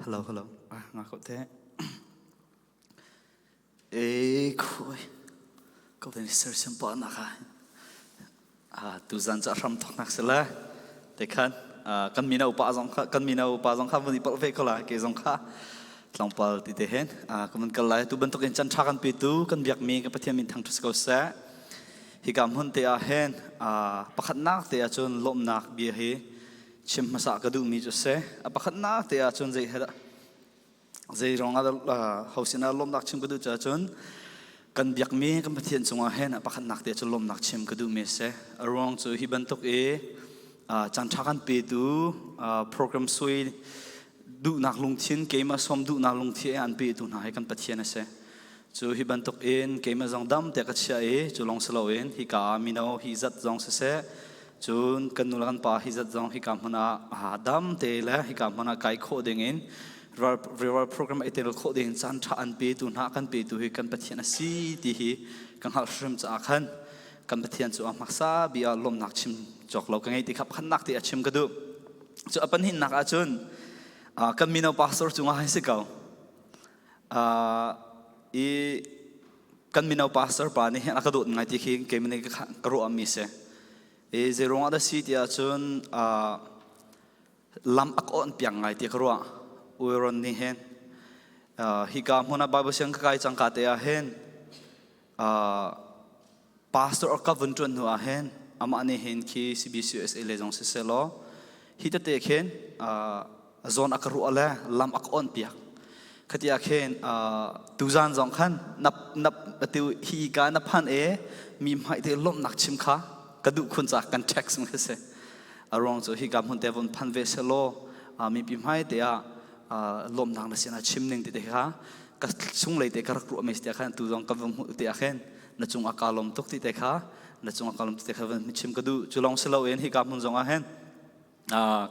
Hello, hello. Ngã cậu thế. Ê, khôi. Cậu tên search xem bỏ nạc tu dân cho ram thọc nạc sẽ là. Để khăn. Căn mina upa zong khá vân ipal về câu lại. Kê zong khá. Lòng pal tì tế hên. Cảm ơn câu lại. Tu bentuk in chan chakan pi tu. Kan biak mi kapatya min thang tus kau sa. Hi cảm hôn tê a hên. Pakat nak tê a chun lom nak bia hi. Chim masa kadu mi cho se. Pakat nak tê a chun zay heda. Zay rong ada hausina lom nak chim kadu cha chun. Kan biak mi kan pathian chunga hen pakat nak tê a chun lom nak chim kadu mi se. Arong chu hi bentuk e. Chan chakan pi tu. Program sui. Du nak lung thiên kema som du nak lung thiên an pi tu na hai kan pathian se. Chu hi bentuk in kema zong dam te ka chia e chu long selo in hi ka minau hi zat zong se chun kan nulan pa hi zat zong hi ka mana dam te la hi ka mana kai kho ding in river program etel kho ding chan tha an pi tu na kan pi tu hi kan pathian si ti hi kan hal shrim cha khan kan pathian chu amaksa bia lom nak chim chok lo ka ngai ti khap khan nak ti a chim ka du chu apan hin nak a chun kan minau pastor chunga hai se kau kan minau pastor pa ni hen akadut ngai ti khing ke mini ka ro ami se e zerong ada si tia chun lam akon piang ngai ti ka ro uron ni hen hi ka mona bible sang kai chang ka te a hen pastor or ka vuntun nu a hen ama ni hen ki cbcus le jong se selo hi ta te khen zon akaru ala lam akon piak khatia khen tuzan zong khan nap atu hi ka na phan e mi mai te lom nak chim kha kadu khun cha kan text ma se arong so hi kam hun te von phan ve selo mi pi mai te a lom nang na sina chim ning te kha ka sung le te ka rak ru me te khan tu zong ka vom te a khen na chung akalom tok ti te kha na chung akalom te kha mi chim kadu chulong selo en hi kam hun zong a hen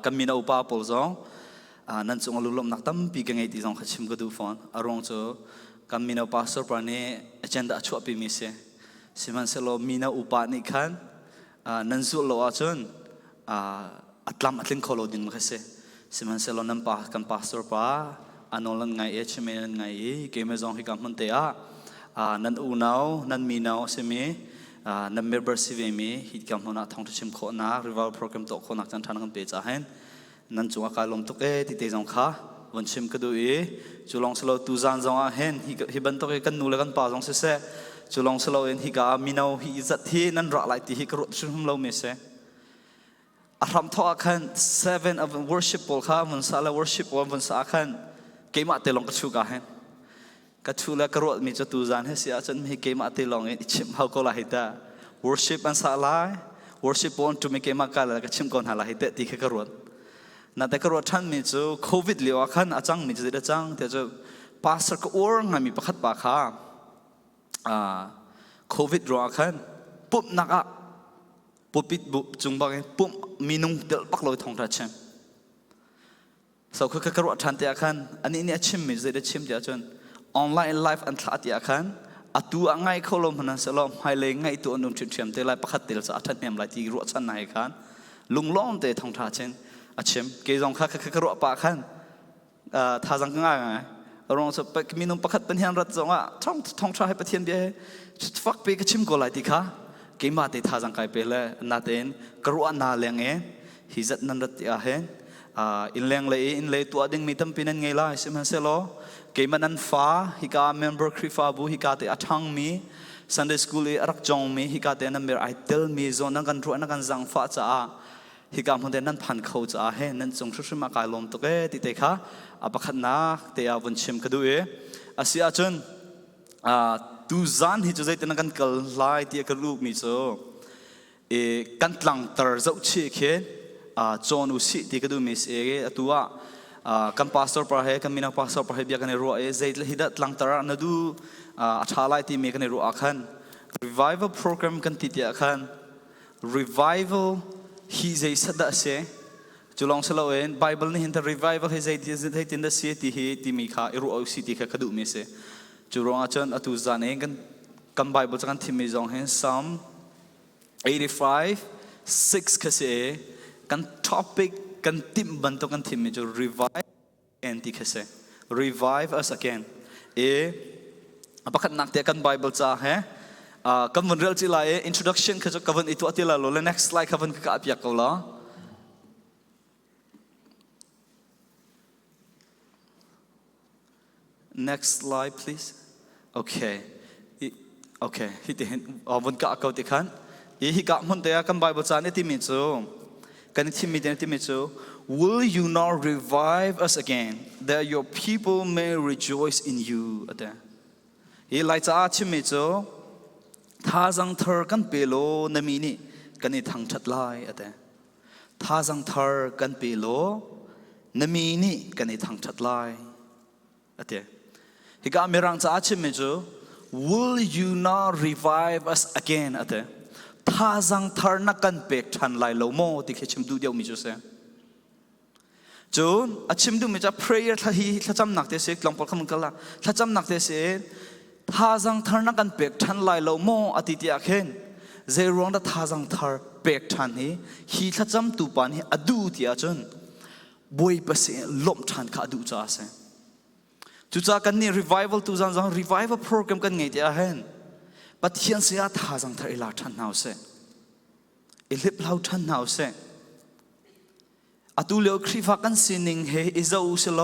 kamina upa pol zong nan chung alulom nak tam pi ka ngai ti zong khachim ka du phone arong cho kan mina pastor pa ne agenda chu pi mi se siman selo mina upa ni khan nan zu lo a chun atlam atling kholo din ma se siman selo nan pa kan pastor pa anolan ngai e chmen ngai ke me zong hi kam man te a nan u nau nan mi nau se me nan member si ve mi hi kam hona thong chim kho na rival program to kho nak chan than kan pe cha hen nan chunga ka lom tok e ti te jong kha won chim ka du e chulong selo tu zan zong a hen hi ban tok e kan nu le kan pa jong se chulong selo en hi ka minau hi zat thi nan ra lai ti hi ka ro chum lo me se aram tho khan 7 of worship pol kha mun sala worship won sa khan ke ma te long ka chu ka hen ka chu la ka ro mi cho tu zan he sia chan mi ke ma te long e chim hau ko la hita worship an sa lai worship on to me ke ma ka la ka chim kon hala hita ti ka ro na te karo than mi chu covid liwa khan achang mi chu da chang te chu pastor ko or nga mi pakhat pa kha covid ro khan pup naka pupit bu chung ba pup minung tel pak loi thong ra chem so kha karo than te khan ani ni achim mi zeda chim ja chon online live an thla ti khan atu angai kholom hana salom hai le ngai tu anum chim chim te lai pakhat tel cha athan nem lai ti ro chan nai khan lunglom te thong tha chen achim ke jong kha kha ro pa khan tha jang nga nga rong so pa minum pakhat pen hian rat zonga thong tha hai pathian be fak pe ka chim ko lai ti kha ke ma te tha jang kai pe le na ten karo na leng e hi zat nan rat ya hen in leng le in le tu ading mi tam pinan ngei la sim han se lo ke manan fa hi ka member krifa bu hi ka te athang mi sunday school e arak jong mi hi ka te na mer ai tel mi zo na kan ro na kan jang fa cha hi kam hon nan phan kho cha he nan chung shru ma kai lom to ke ti te kha apakhat na te a bun chim ka du e asia chun tu zan hi chu zai te na kan kal lai ti ka lu mi so e kan tlang tar zau chi khe chon u si ti ka du mi se atua kan pastor par he kan mina pastor par he bia kan ro e zai le hidat tlang tar na du atha lai ti me kan ro akhan revival program kan ti ti akhan revival hi zai sada se chulong selo en bible ni hinta revival hi zai tin da se ti hi ti mi kha iru au si ti kha khadu me se churong achon atu zane kan bible kan thi mi jong hen psalm 85:6 ka se kan topic kan tim ban to kan thi mi jo revival again ที่เขาเส revive us again ประคันนักเตะกันไบเบิลจ้าเฮคำวันเรื่องที่ไร introduction คือจะคำวันอีตัวที่ละโลและ next slide คำวันก็อับยักเอาละ next slide please okay okay ที่เห็นวันก็เอาติกันฮิกะมันเตะกันไบเบิลจ้าเนี่ยที่มีจูกันที่มีเดนที่มีจู will you not revive us again that your people may rejoice in you อะเดฮิไลจ้าที่มีจูท่าจังเธอกันเปโลนมีนี่กันนี่ทางชัดลายอะเดท่าจังเธอกันเปโลนมีนี่กันนี่ทางชัดลายอะเดฮิกะมีรังจ้าที่มีจู will you not revive us again อะเดท่าจังเธอนักกันเปกทันลายโลโมที่เขาชิมดูเดียวมีจูเซ่จูนอาชิมดูมีจ้า prayer ท่าฮีท่าจำหนักเตสิกลองพอคำมึงกันละท่าจำหนักเตสิท่าจังเธอนักกันเปกทันลายโลโมอติติอาเคนเจรองดัท่าจังเธอเปกทันฮีท่าจำตูปานีอดูที่อาจนบวยเปสิลมทันข้าดูจ้าเซ่จูจ้ากันนี่ revival ตูจังจัง revival program กันไงที่อาเห็นปัจจัยเสียท่าจังเธออิลาทันหนาวเซ่อิลิบลาวทันหนาวเซ่อตุเลวคริฟักกันสินิงเฮอิจาอุสโล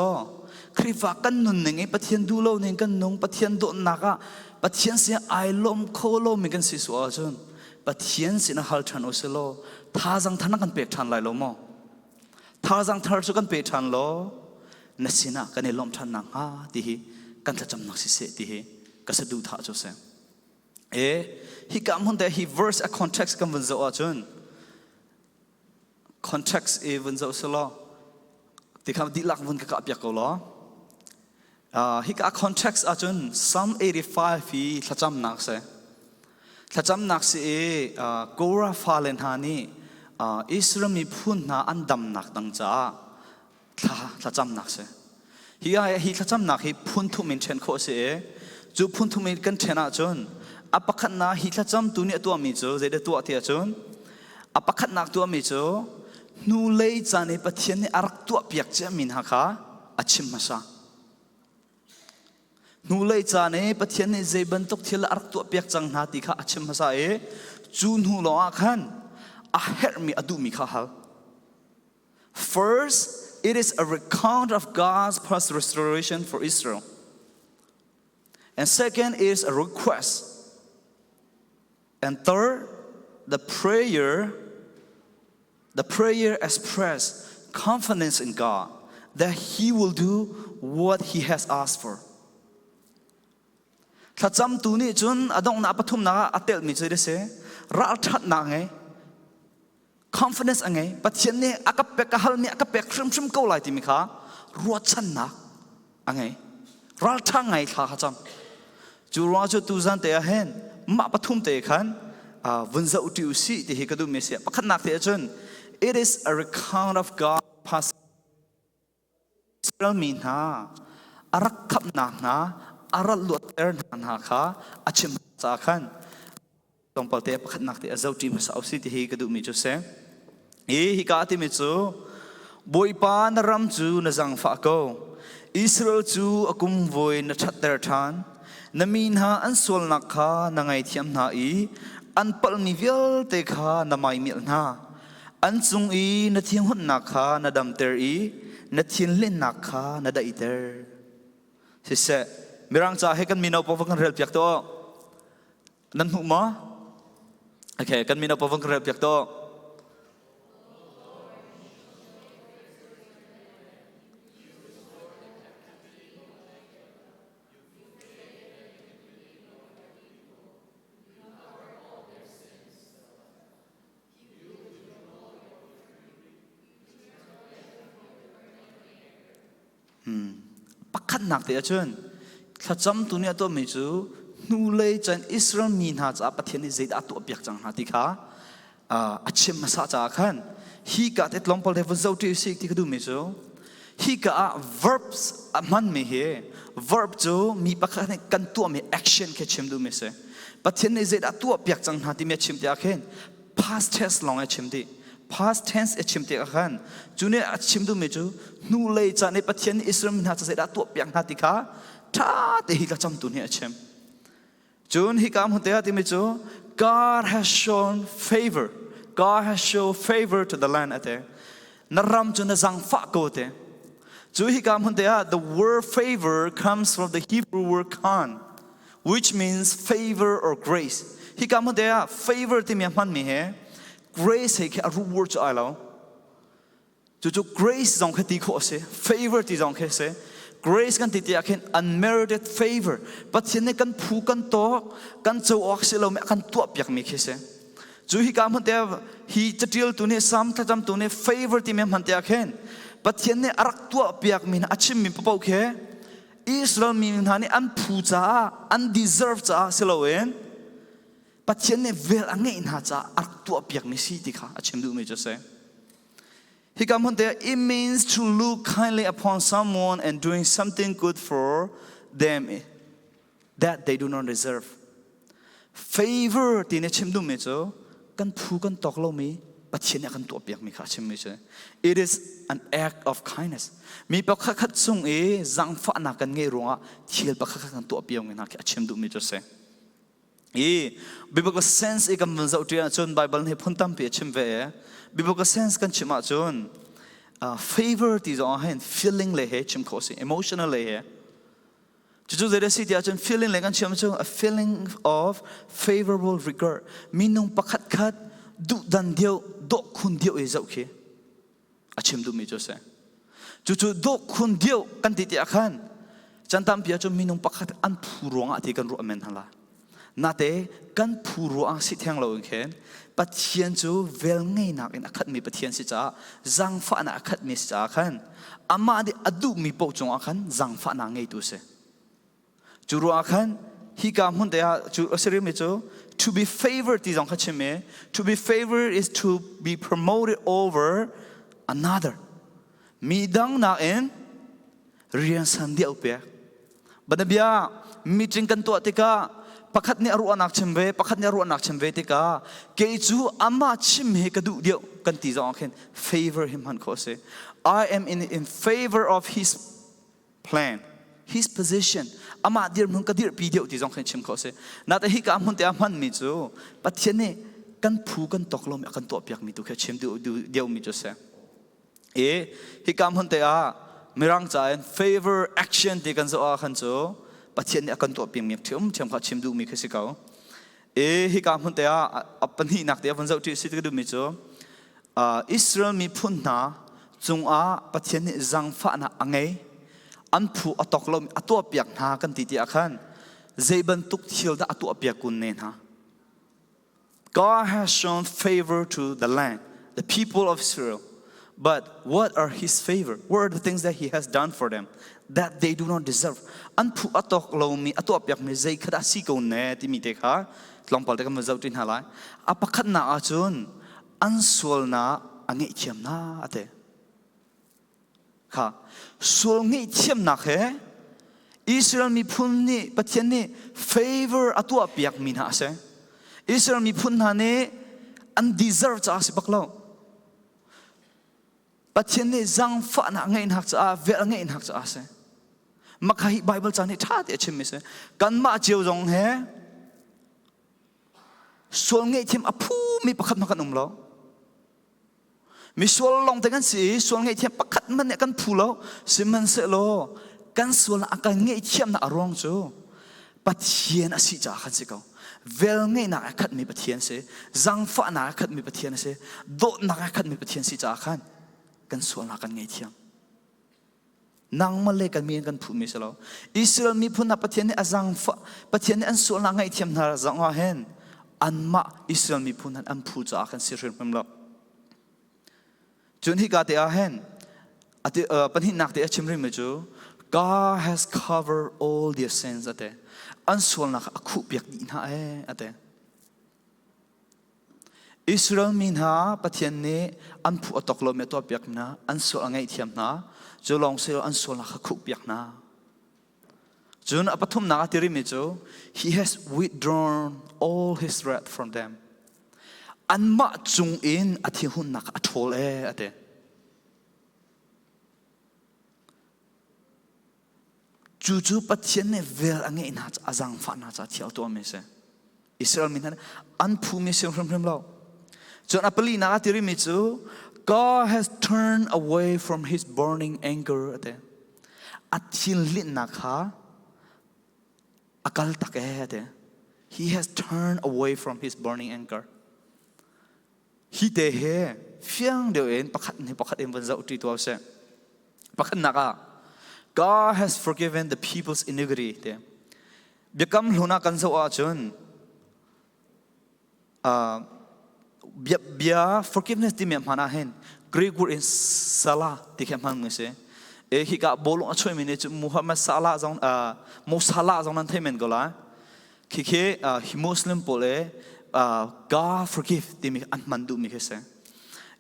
คริฟักกันนุนนิงปัจจัยดูโลนิงกันนงปัจจัยโดนนักปัจจัยเสียไอลมโคโลมีกันสิสวาจนปัจจัยเสียนฮัลทันอุสโลท่าจังท่านกันเปกทันไลโลโมท่าจังท่านสุกันเปกทันโลนัสินะกันเอลมทันนังที่กันจะจำนักสิเสที่ก็สะดุดท่าจุเสฮิกำมันแต่ฮิ verse a context กันวันเจ้าจน context วันเจ้าสโลที่คำดีลักวันก็อับยักเอาล้อฮิกะ context จน Psalm 85ฟีถ้าจำนักเสถ้าจำนักเสกอราฟาเลนฮานี่อิสรามีพูนนาอันดำนักดังจ้าถ้าจำนักเสฮิถ้าจำนักฮิพูนทุมินเชนโคเสจูพูนทุมินกันเชนะจนอัปขันนาฮิถ้าจำตัวนี้ตัวมีจูเจเดตัวเทียจนอัปขันนักตัวมีจูนูเลยจานี่ปะเทียนนี่อารักตัวเปียกเจมินฮักะอัชิมมาซานูเลยจานี่ปะเทียนนี่เจบันตุกเทียนอารักตัวเปียกจังนาติค่ะอัชิมมาซาจูนูโลอาคันอาเฮร์มีอดูมีข้าฮัล First it is a recount of God's past restoration for Israel and second is a request and third the prayer express confidence in God that He will do what He has asked for ถ้าจำตัวนี้จนอดงนาปฐุมนาอัตเตลมีใจได้เสรักชัดนาไง confidence ไงปัจจัยนี้อากาศเปกฮัลมีอากาศเปกชิมก็ไหลที่มีค่ะรัวชันนักไงรักชังไงท่าจำจูรัวจูตูจันเตะเห็นมาปฐุมเตะขันวันเจ้าอุติอุสิที่เฮกดูเมเสียประคันนักเตะจน it is a recount of God past อิสราเอลมีนาอารักขับนักนะอารักลวดเตอร์นันหาค่ะอาชิมจากขันต้องเปิดเตะประคันนักเตะเจ้าจีมาสาวสิที่เฮกดูมีจุเสฮิกาติมิจูบอยปานรำจูนจังฝากโกอิสราเอลจูอกุมโวยนชัดเตอร์ทานนมีนหาอันส่วนนักข้านางไอเทียมนาอีอันเปิลนิเวลเตคานามายมิลนาอันซุงอีนเทียงหุ่นนักข้านาดำเตอร์อีนเทียนเล่นนักข้านาได้เตอร์สิเสมีรังจ่าให้กันมีนเอาพวกกันเรียบยักตัวนั่นหูมั้ยโอเคกันมีนเอาพวกกันเรียบยักตัวปักขันนักเตะจนถ้าจำตัวนี้ตัวไม่จูนูเลยจันอิสราเอลมีนาจะประเทศนี้เจดตัวเปียกจังนาติค่ะอาชิมมาซาจากขันฮีกะเต็ดลองพอเทฟเจ้าที่สิ่งที่เขาดูไม่จูฮีกะ verbs มันไม่เฮ verb จูมีปักขันกันตัวมี action แค่ชิมดูไม่เสประเทศนี้เจดตัวเปียกจังนาติมีชิมที่อาเคน past tense ลองชิมดิ past tense achim te khan chune achim du me chu nu lei cha ne pathian Israel min ha cha se da to piang ha ti kha tha te hi ka cham tu ne achim chun hi kam hote ha ti me chu God has shown favor. God has shown favor to the land ate naram chu na zang fa ko te chu hi kam hote ha the word favor comes from the Hebrew word kan which means favor or grace hi kam hote ha favor ti me man mi he grace he ke aru word cha lo chu grace zong kha ti kho se favor ti zong khe se grace kan ti ti akhen unmerited favor but sin ne kan phu kan to kan chau ok se lo me kan to piak mi khe se chu hi kam te hi chatil tu ne sam thajam tu ne favor ti me man te akhen but sin ne arak to piak min achim mi pau khe Israel mi hani an phu cha undeserved cha se lo en but sin ne vel ange in ha cha arak to piak mi si ti kha achim du me jo se He come on there. It means to look kindly upon someone and doing something good for them that they do not deserve. Favor ti ne chim du me cho kan phu kan tok lo mi pathian kan to piak mi kha chim mi che. It is an act of kindness. Mi pa kha khat sung e zang fa na kan nge ronga thil pa kha kan to piang na kha chim du mi cho se. Biblical sense e kam zau ti chon Bible ne phun tam pe chim ve biblical sense kan chima chon favor ti zo hen feeling le he chim khosi emotional le he chu zere si ti chon feeling le kan chim chon a feeling of favorable regard minung pakhat khat du dan dio do khun dio e zau khe achim du mi jo se chu do khun dio kan ti ti akhan chantam pia chon minung pakhat an phurong ati kan ru amen hala nate kan phuru ang si thang lo khen pathian chu vel ngei nak in akhat mi pathian si cha zang fa na akhat mi cha khan ama di adu mi po chung akhan zang fa na ngei tu se chu ru akhan hi ka mun de chu asiri mi chu to be favored is on khachime to be favored is to be promoted over another mi dang na en rian san dia upe banabia meeting kan to atika pakhat ne aru anak chimve pakhat ne aru anak chimve tika ke chu ama chim he kadu dio kan ti jong khen favor him han kho se I am in favor of his plan his position ama dir mun kadir pi dio ti jong khen chim kho se na ta hi ka mun te man mi chu pathian ne kan phu kan toklom kan to piak mi tu khe chim dio mi chu se hi ka mun te a mirang cha en favor action ti kan zo a khan chu pathian ne akan to pim mi thiam kha chim du mi khasi ka hi ka mun te a apani nak te van zau ti sit du mi chu Israel mi phun na chung a pathian ne zang fa na angai an phu atok lo ato piak na kan ti ti akhan zeiban tuk thil da ato piak kun ne na God has shown favor to the land the people of Israel but what are his favor what are the things that he has done for them that they do not deserve an phu atok lo mi ato piak mi zei khada si ko ne ti mi te kha tlongpal te ka ma zau tin halai apakhat na a chun an sol na ange thiam na ate kha sol nge thiam na khe Israel mi phun ni pathian ni favor ato piak mi na se Israel mi phun na ne undeserved cha se baklo pathian ni zang fa na nge in hak cha ve nge in hak cha se makai Bible cha ni tha te chim mi se kan ma chiu jong he sol nge thiam aphu mi pakhat ma kan lo mi sol long te kan si sol nge thiam pakhat man ne kan phu lo siman se lo kan sol akan nge thiam na arong chu pathian asi cha khan se ko vel nge na khat mi pathian se zang fa na khat mi pathian se do na khat mi pathian si cha khan kan sol na kan nge thiam nang male kan mi kan phu mi se lo Israel mi phun na pathian ne azang fa pathian ne an sol na nge thiam na zang wa hen an ma Israel mi phun an phu cha kan si rim lo chun hi ka te a hen ati pan hi nak te achim rim me chu God has covered all their sins ate an sol na akhu piak ni na ate Israel min ha pathian ne an phu atok lo me to piak na an sol angai thiam na chu long se an sol na akhu piak na chun apathum na atiri me chu he has withdrawn all his wrath from them an ma chung in athi hun nak athol ate chu pathian ne vel ange in hat azang fa na cha thial to me se Israel min han an phu me se from lo John apali na atiri mi chu God has turned away from his burning anger ate athil lin na kha akal tak ate he has turned away from his burning anger He te he fiang deu en pakhat en van zau ti to se pakhat naka God has forgiven the people's iniquity te bekam luna kan zo a chun bia forgiveness ti me mana hen Greek word in sala ti khem hang me se e hi ka bolong a choi me ne chu Muhammad sala zong mo sala zong nan themen gola khi hi Muslim pole God forgive ti mi an mandu mi kese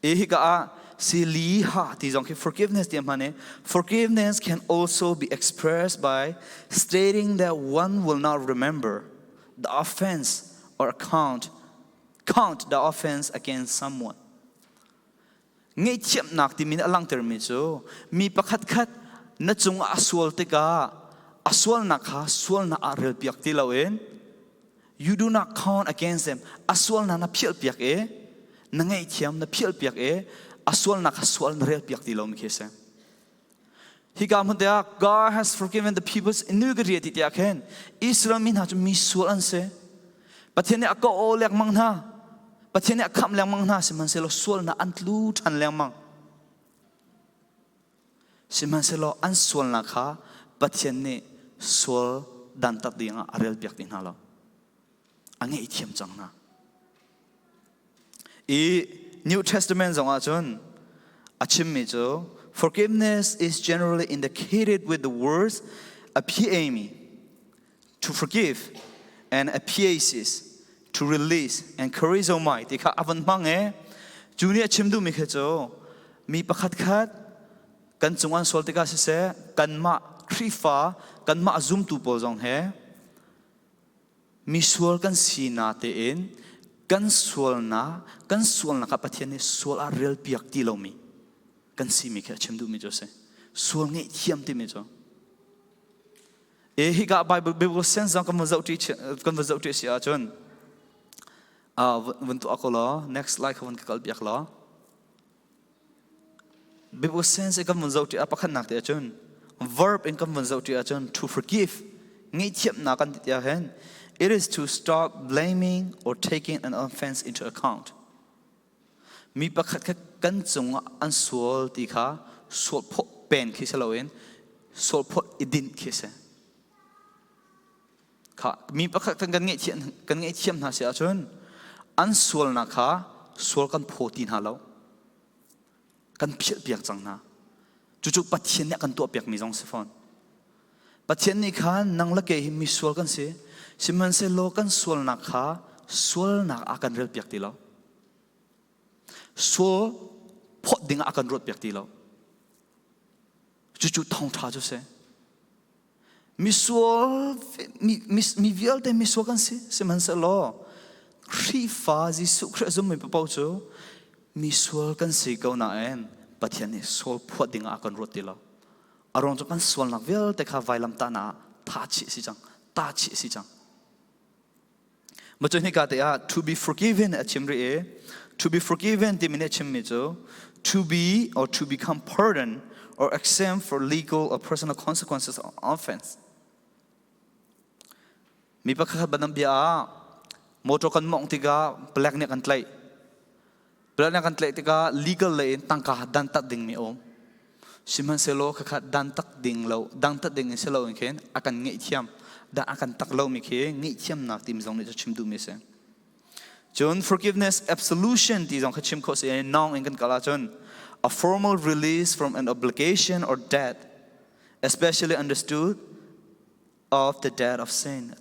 e hi ka si li ha ti jong ki forgiveness ti mane forgiveness can also be expressed by stating that one will not remember the offense or count the offense against someone ngai chep nak ti min alang ter mi chu mi pakhat khat na chung aswal te ka aswal na kha swal na arel piak ti lawen You do not count against them. Aswal na phial piak e, nangai thiam na phial piak e, aswal na kaswal na real piak dilom kese. Hi ka mundia God has forgiven the people's iniquity ti tiakhen. Israel min ha chu mi swal an se. Pathene akko o lek mang na. Pathene akham lek mang na siman selo swal na antlu than lek mang. Siman selo an swal na kha pathene swal dan tak dinga real piak din halo. Ange ithiam chang na New Testament zong a chun achim mi chu forgiveness is generally indicated with the words apiemi to forgive and apiasis to release and charizomai ti kha avan mang e juni achim du mi kha chu mi pakhat khat kan chungan sol te ka se kan ma khrifa kan ma zum tu pol zong he Misual kan sina te in kan sual na ka pathian ne sual a real piak ti lo mi kan si mi kha chimdu mi jo se sual nge thiam ti mi jo e hi ga bible sense kan vazau ti sia chon vun tu akola next slide kan kal biak la bible sense kan vazau ti apakhan nak te chon verb in kan vazau ti chon to forgive nge thiam na kan ti hen It is to stop blaming or taking an offense into account. Mi pakhat kan chung an sual ti kha sual pho pen khi saloin sual pho idin khi se kha mi pakhat kan nge thiam na se achun an sual na kha sual kan pho tin halo kan phial piak chang na chu pathian ne kan to piak mi jong se phone pathian ni khan nang la ke hi mi sual kan se Siman se lo kan sual nak ha sual nak akan real piak ti lo sual phot ding akan rot piak ti lo chu thong tha jo se mi sual mi vial te mi sual kan se siman se lo khrifa jisu khrazum mi pau chu mi sual kan se ko na en pathian ni sual phot ding akan rot ti lo arong chu kan sual nak vial te kha vailam ta na tha chi si chang to be forgiven at chimri to be forgiven dimine chimmijo to be or to become pardoned or exempt for legal or personal consequences of offense mi pakha banam bia moto kan mong tiga black ne kan tlai tiga legal le tangka dan tat ding mi om siman selo kha dan tak ding selo ken akan ngai thiam da akan taklo mi khe ngi thiam nak tim jong ne chim du mi se John forgiveness absolution ti jong khachim kho se nong in kan kala chon a formal release from an obligation or debt especially understood of the debt of sin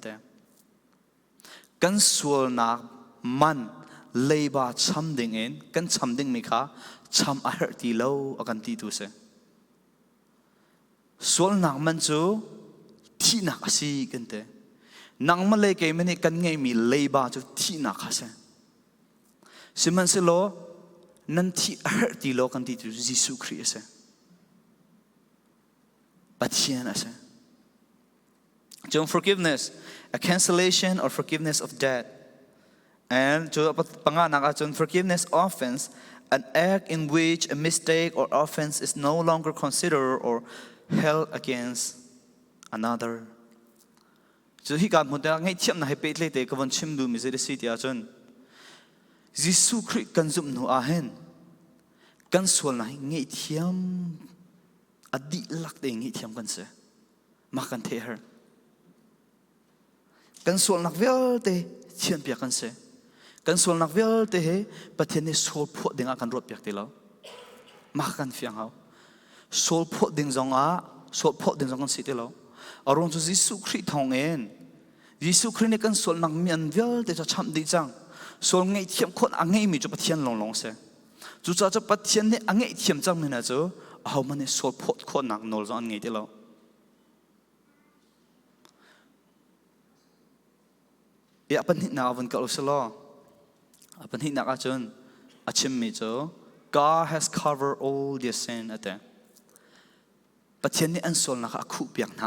kan sual na man leiba cham ding in kan cham ding mi kha cham a her ti lo akan ti tu se sual nak man chu thi na asi kente nang ma le ke meni kan ngai mi leiba chu thi na kha se siman se lo nan thi ti lo kan ti tu Jesus Christ ase pathian ase Jong forgiveness a cancellation or forgiveness of debt and jo pangana ka jon forgiveness offense an act in which a mistake or offense is no longer considered or held against another so hi ka muda ngai thiam na he pe tle te kawan chim du mi se si tia chon Jesus Christ kan zum nu a hen kan sol na ngai thiam adi lak te ngai thiam kan se ma kan the her kan sol nak vel te thian pia kan se kan sol nak vel te he pathian ni sol pho dinga kan rot piak te lo ma kan fiang hau sol pho ding zong a sol pho ding zong kan si te lo arong chu Jesus Christ thong en Jesus Christ ne kan sol nak mian vel te cha cham di chang sol ngai thiam khon angai mi chu pathian long long se chu cha cha pathian ne angai thiam chang mena chu hau mane sol pho khon nak nol zong ngai te lo ya pan hit na avan ka usalo apan hit na ka chun achim mi chu God has covered all their sin ate pathian ni an sol na ka khu piak na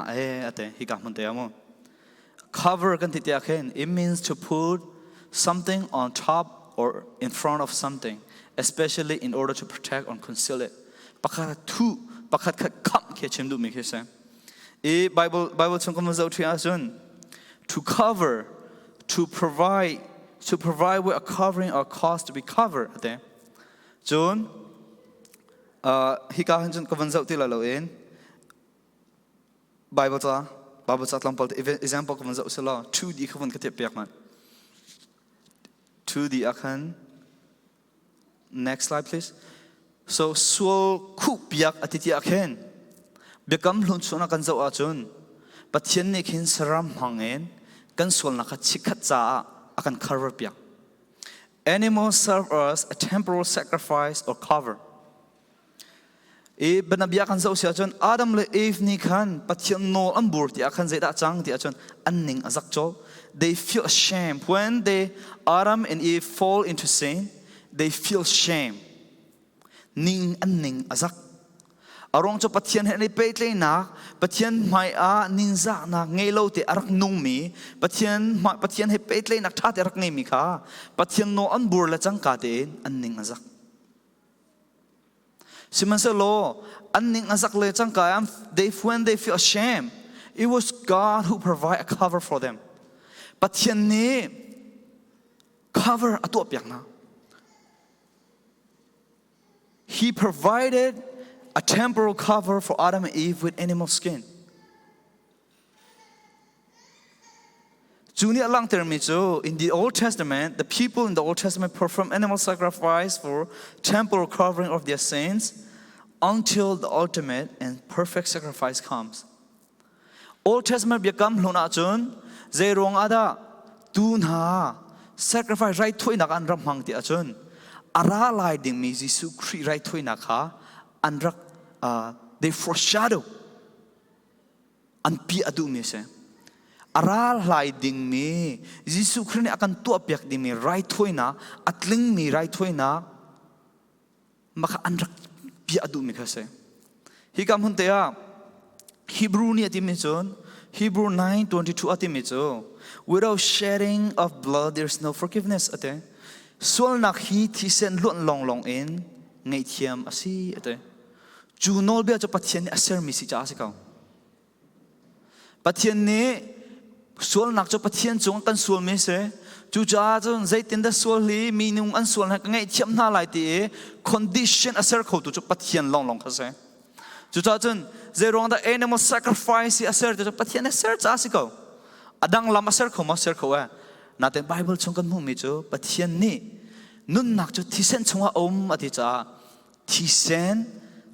ate hi ka mun te amo cover kan ti tia khen it means to put something on top or in front of something especially in order to protect or conceal it pakhat thu pakhat khat kham ke chim du mi ke sa e bible chung kam zau thia chun to cover to provide with a covering or cause to be covered ate chun hi ka han chun kawan zau ti la lo in Bible cha tlampal example kawan zau sala 2D kawan ka te piak man 2D akan next slide please so sual khu piak atiti akhen bekam hlun chuna kan zau a chun pathian ni khin saram hangen kan sual na ka chikhat cha akan cover piak animals serve us a temporal sacrifice or cover e banabia kan zau sia chon Adam le Eve ni khan pathian no ambur ti akhan zaida chang ti achon anning azak chol they feel shame when Adam and Eve fall into sin they feel shame ning anning azak arong cho pathian he ni petle na pathian mai a ninza na ngelo te arak nung mi pathian he petle na tha te arak ngai mi kha pathian no ambur la chang ka te anning azak siman se lo anning azak le chang ka when they feel ashamed it was God who provided a cover for them pathian ni cover atu piak na he provided a temporal cover for Adam and Eve with animal skin Junior long term in the Old Testament the people in the Old Testament perform animal sacrifice for temporal covering of their sins until the ultimate and perfect sacrifice comes Old Testament become hluna chun zeirong ada tun ha sacrifice right thoi nak an ram hang ti achun ara lai ding mi Jesus Christ right thoi nak ha anrak they foreshadow an pi adu mi se ara lai ding mi Jesus Christ akan tu apiak ding mi right thoi na atling mi right thoi na maka anrak pi adu mi khase hi kam hun te ya Hebrew ni ati mi chon Hebrew 9:22 ati mi cho without shedding of blood there is no forgiveness ate sol nak hi thi sen lon long long in ngai thiam asi ate chu nol bia cho pathian aser mi si cha se ka pathian ni sol nak cho pathian chung kan sol me se chu cha chon zaitin da sol li mi nung an sol nak ngai thiam na lai ti condition aser kho tu cho pathian long long khase chu cha chon zerong da animal sacrifice aser cho pathian aser cha se ka adang lam aser kho ma ser kho na te Bible chung kan mu mi cho pathian ni nun nak cho thisen chunga om ati cha thisen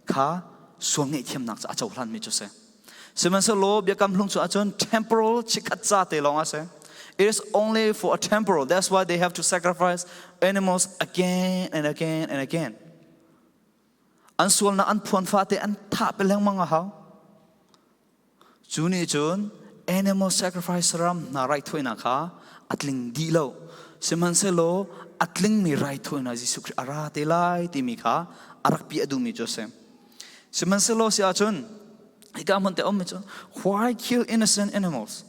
kha sol ngai thiam nak cha chau hlan mi cho se seman se lo bia kam hlung chu achon temporal chikhat cha te long ase it is only for a temporal that's why they have to sacrifice animals again and again and again an sol na an phon fa te an tha pe leng manga ha chuni chun animal sacrifice ram na right thoi na kha atling di lo siman selo atling mi rai thoi na Jisu Christ ara te lai ti mi kha arak pi adu mi Joseph siman selo si achun ika mon te om mi chu why kill innocent animals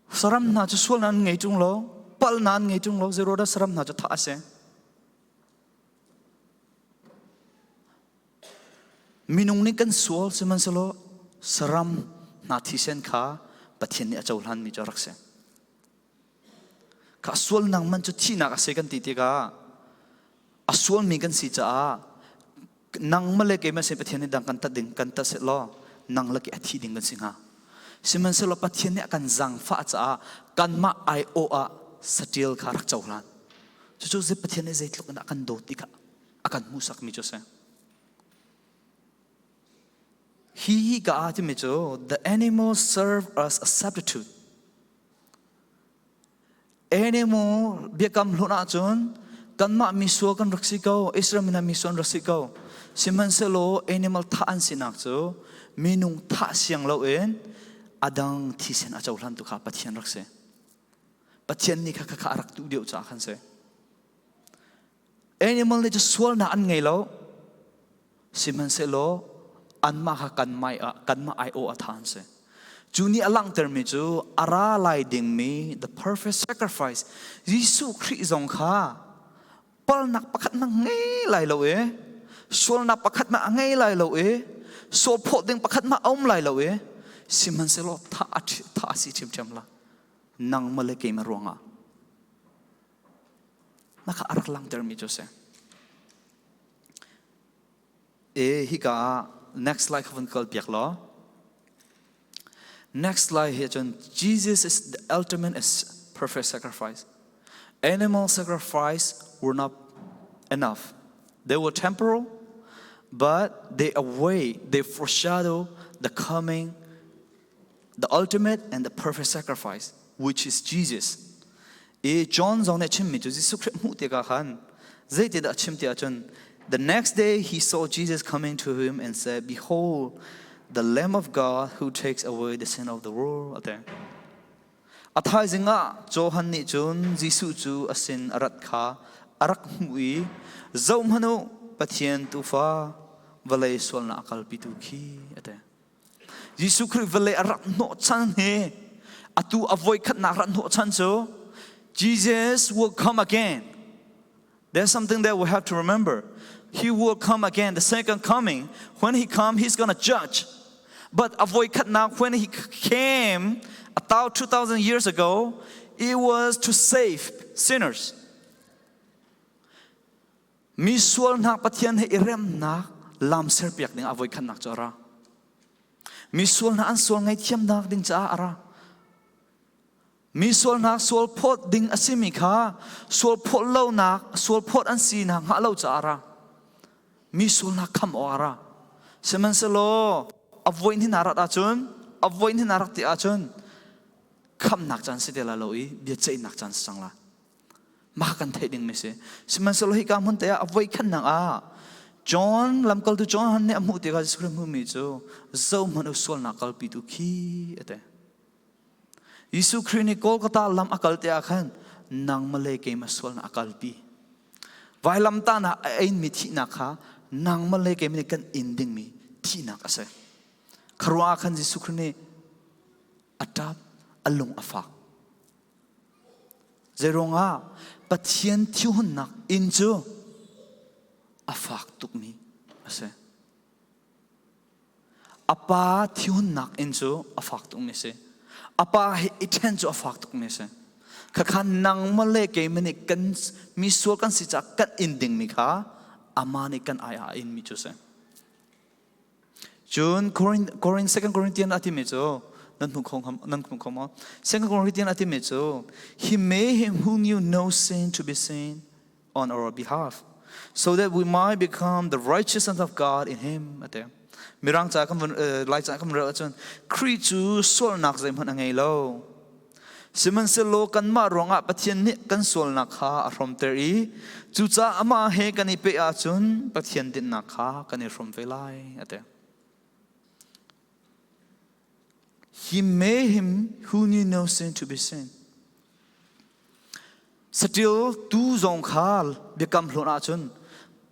saram na chu sul nan ngei chung lo pal nan ngei chung lo zero da saram na chu tha ase minung ni kan sual siman selo saram na thi sen kha pathian ni achau hlan mi charak se ka sual nang man chu thi na ka se kan ti ti ka asual mi kan si cha nang male ke ma se pathian ni dang kan ta ding kan ta se lo nang la ke athi ding kan singa siman selo pathian ni kan zang fa cha kan ma ai o a satil kha rak chau hlan chu chu ze pathian ni zait luk na kan do ti ka akan musak mi chu se He got me to the animals serve as a substitute. Animal become luna chun kan ma miswa kan raksiko Israel mina miswan raksiko siman selo animal tha an sinak chu minung tha siang lo en adang thisen a chawlan tu kha pathian rakse pathian ni kha kha rak tu deu cha khan se animal ni chu swal na an ngei lo siman selo an ma kha kan ma ai o athan se Juni alang termi chu ara lai ding mi the perfect sacrifice Jisu Christ zong kha pal nak pakhat na ngei lai lo e sol nak pakhat ma ngei lai lo e so pho ding pakhat ma om lai lo e siman se lo tha si chim cham la nang male ke ma ronga naka arak lang termi chu se e hi ka next slide khavan kal piak lo Next slide here, John. Jesus is the ultimate perfect sacrifice. Animal sacrifice were not enough. They were temporal, but they foreshadow the coming, the ultimate and the perfect sacrifice, which is Jesus. John zong ne chimmi chu Jisu Christ mu te ka khan zai te da chim te achon. The next day he saw Jesus coming to him and said, "Behold, the Lamb of God who takes away the sin of the world." Athai zinga Johan ni chun Jisu chu asin arat kha arak mui zom hanu pathian tu fa valai sol na akal pitu khi ate Jisu Christ valai arak no chan he atu avoid khat na rat no chan so Jesus will come again. There's something that we have to remember. He will come again, the second coming. When he comes, he's going to judge. But avoid cut now, when he came about 2,000 years ago, it was to save sinners. Misual na pathian he irem na lam ser piak ding avoid cut nak chora. Misual na ansual ngai thiam nak ding cha ara. Misual na sual pot ding asimika, sual pot low nak, sual pot ansi na nga low cha ara. Misual na kam o ara. Semen selo avoid hin arat achun avoid hin arat ti achun kham nak chan se dela loi bia chei nak chan sang la ma kan thai ding me se siman selo hi kam hun te avoid khan nang a John lam kal tu John han ne amu te ga skrim mu mi chu zo man usol na kal pi tu khi ate Jisu Christ ni Kolkata lam akal te akhan nang male ke ma sol na akal pi vai lam ta na ein mi thi na kha nang male ke mi kan inding mi thi na ka se Karua kan Jisu Christ ni atap alung afak. Zeronga pathian thiun nak injo afak tukmi ase. Apa thiun nak injo afak tukmi se. Apa iten jo afak tukmi se. Kakhan nang male ke mani kan misol kan sicha kan inding mi kha amani kan aya in mi se. June 2 Corinthians ati mejo nan khom 2 Corinthians ati mejo he made him who knew no sin to be sin on our behalf so that we might become the righteousness of God in him ate mirang cha kam lai cha kam ra chon creature sol nak zai man angai lo siman se lo kan ma ronga pathian ni kan sol nak kha arom teri chu cha ama he kan ipe a chun pathian din nak kha kan rom velai ate He made him who knew no sin to be sin. still tu zong khal become hlona chun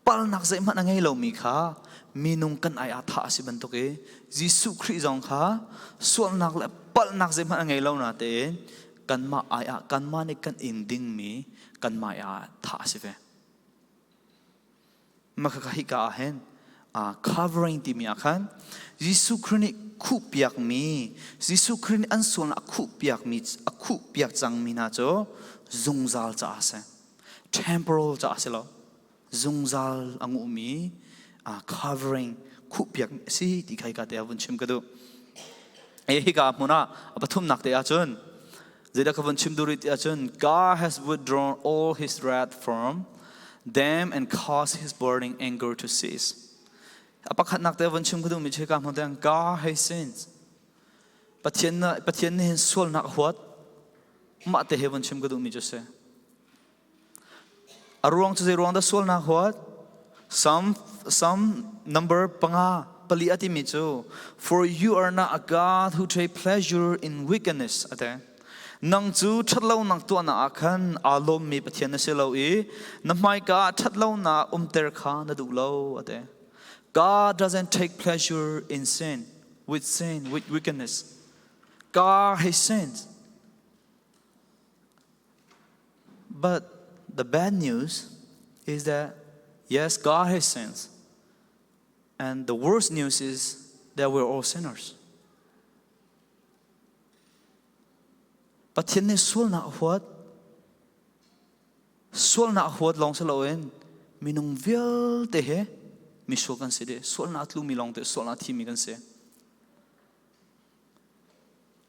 pal nak zai man angai lo mi kha minung kan ai atha si ban to ke Jisu Christ zong kha sual nak le pal nak zai man angai lo na te kan ma ai a kan ma ne kan inding mi kan ma ya tha si ve makha hi ka hen covering ti mi akhan Jisu Christ khu piak mi Jisu Christ an sual na khu piak mi a khu piak chang mi na cho zungzal cha se temporal cha se lo zungzal angu mi covering khu piak si ti khai ka te avun chim ka du e hi ka muna apathum nak te a chun zeda ka vun chim du ri te a chun God has withdrawn all his wrath from them and caused his burning anger to cease apakhat nak te vun chim ka du mi che ka mo te God has sinned pathian ne sol nak huat ma te heaven chim ka du mi jose arong che rong da sol nak huat some number panga pali ati mi chu for you are not a God who take pleasure in wickedness ate nang chu thatlo nang to na akhan alom mi pathian na selo I na mai ka thatlo na ter kha na du lo ate God doesn't take pleasure in sin with wickedness God has sinned but the bad news is that yes God has sinned and the worst news is that we're all sinners pathian ne sual na huat long saloen minung vial te he mi so kan se de sual na tlu mi long te sual na thi mi kan se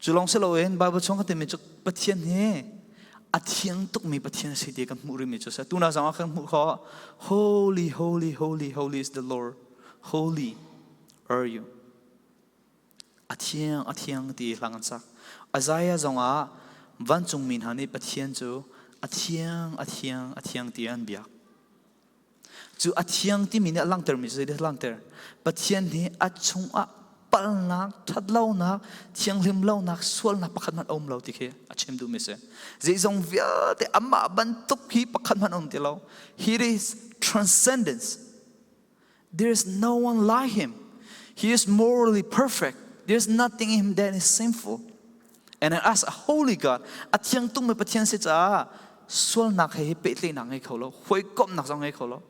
chulong saloen bible chong ka te mi chuk pathian he athiang tuk mi pathian se de kan muri mi chu sa tu na sama kan mu kho holy holy holy holy is the Lord holy are you athiang ti langan sak Isaiah zonga van chung min hani pathian chu athiang ti an bia chu athiang ti min lang ter mi se de lang ter pathian ni achung a pal nak thatlo nak thiang lim lo nak sual na pakhat man om lo ti khe achem du mi se ze zong via te amma ban tuk hi pakhat man om ti lo he is transcendence there is no one like him he is morally perfect there is nothing in him that is sinful and as a holy God athiang tung me pathian se cha sual nak he pe tle na ngai kholo hoi kom nak jong ngai kholo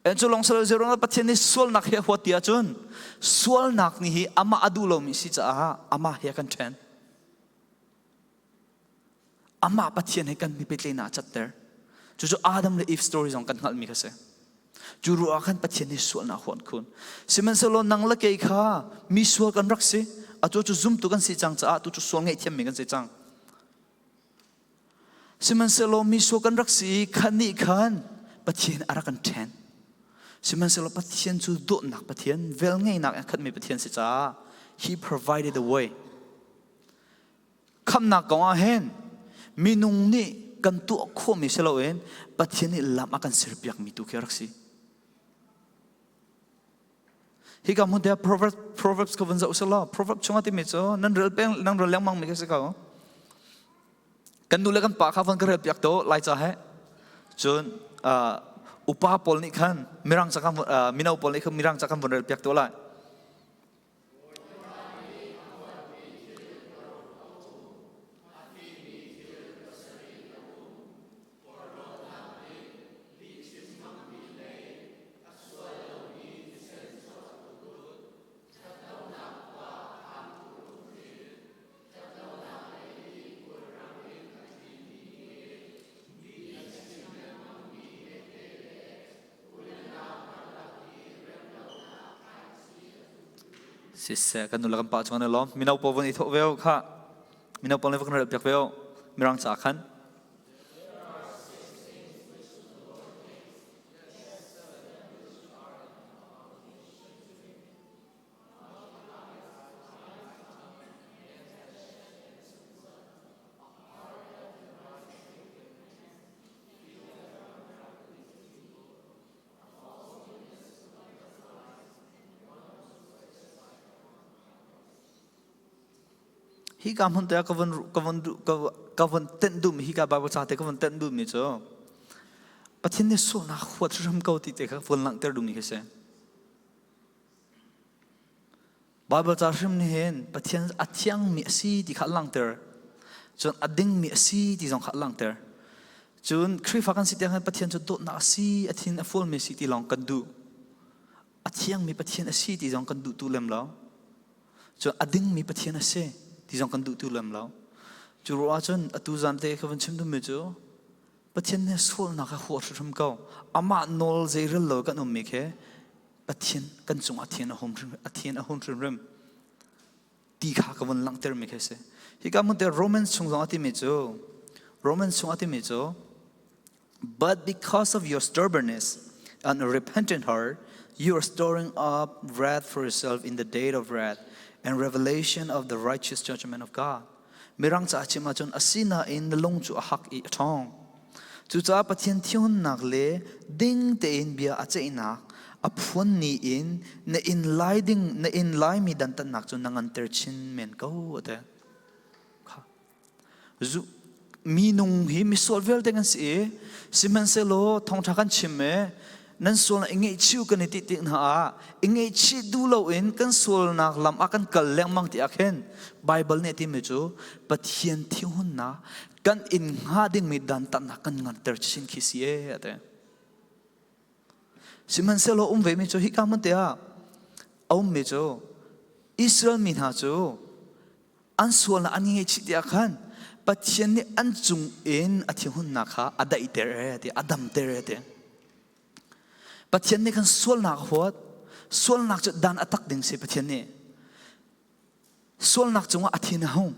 en chu long salo zero na pathian ni sual nak he hotia chun sual nak ni hi ama adulo mi si cha ama he kan then ama pathian he kan mi pe tle na chatter chu Adam le Eve story jong kan ngal mi khase chu ru akhan pathian ni sual na hon khun siman salo nang la ke kha mi sual kan rak se acho chu zum tu kan si chang cha tu chu sual ngai thiam mi kan se chang siman salo mi sual kan rak si khani khan pathian ara kan then siman selo pathian chu do nak pathian vel ngai nak khat mi pathian se cha he provided the way kham na ka hen minung ni kan tu kho mi selo en pathian ni lam akan sirpiak mi tu ke raksi hi ka mun dia proverbs ko vanza usala proverb chunga ti mi cho nan rel peng nang rel mang mi ka se ka kan nu le kan pa kha van ka rel piak to lai cha he chun upa pol ni khan mirang chakam minau pol ni khan mirang chakam bonrel piak to la sis kan nu la kan pa chang na lo minau pol von i tho veo kha minau pol ni kan rel piak veo mirang cha khan hi kam hun te kavan ten dum hi ka Bible cha te kavan ten dum mi cho pathin ne so na khwat ram ko ti te kha fol lang ter dum ni se Bible cha rim ni hen pathian athiang mi si ti kha lang ter chon ading mi si ti jong kha lang ter chun khri fa kan si te kha pathian chu dot na si athin a fol mi si ti long kan du athiang mi pathian a si ti jong kan du tu lem lo chon ading mi pathian a se ti jong kan du tu lem lo chu ro chon atu jan te kha van chim du me chu pathian ne sol na kha ho ram ko ama nol ze rel lo kan um mi khe pathian kan chung athian a hom rim ti kha ka van lang ter mi khe se hi ka mun te Romans chung jong ati mi chu Romans chung ati mi chu but because of your stubbornness and a repentant heart you are storing up wrath for yourself in the day of wrath and revelation of the righteous judgment of God mirang cha chima chon asina in the long chu a hak I thong chu cha pathian thion nak le ding te in bia a cheina a phun ni in na in lai mi dan tan nak chu nangan ter chin men ko ate kha zu mi nung hi mi solvel te kan si man se lo thong tha kan chim me nan sol na inge chiu kan ti ti na a inge chi du lo in kan sol nak lam akan kal leng mang ti akhen Bible ne ti me chu pathian thiun na kan in nga ding mi dan tan kan ngan ter chin khi si e ate siman se lo ve mi chu hi ka man te a me chu Israel min ha chu an sol na ani chi ti akhan pathian ni an chung in athi hun na kha adai ter ate adam ter ate pathian ni kan sol na hot sol nak chu dan atak ding se pathian ni sol nak chunga athi na hum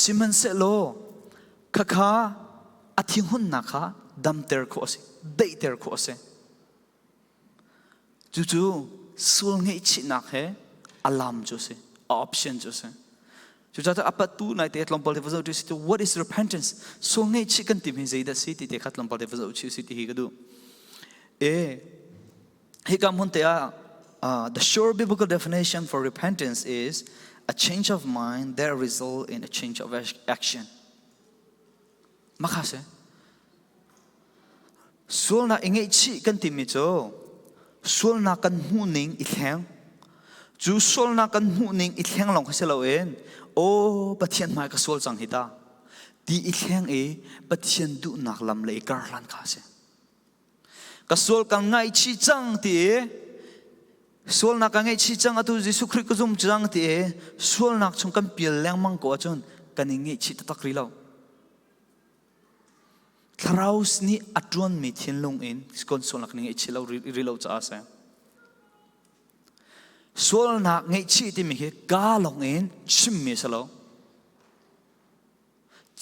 siman se lo kha athi hun na kha dam ter ko se dai ter ko se chu sol ngai chi nak he alam jo se option jo se chu cha apa tu nai te tlom pol te vazo tu what is repentance sol ngai chi kan ti me zeida si ti te khat tlom pol te vazo chi si ti hi gadu he kam hun te the sure biblical definition for repentance is a change of mind that result in a change of action makhase sol na ingai chi kan ti mi cho sol na kan hu ning I thang chu sol na kan hu ning I thang long khase lo en o pathian mai ka sol chang hita ti I thang pathian du nak lam le kar lan kha se ka sol kan ngai chi chang ti sol na ka ngai chi chang atu Jesu Christ ko zum chang ti sol nak chung kan pil lang mang ko chon kan ngai chi ta tak ri lo Tharaus ni atron mi thin long in kon sol nak ngai chi lo ri lo cha sa sol nak ngai chi ti mi he ga long in chim mi sa lo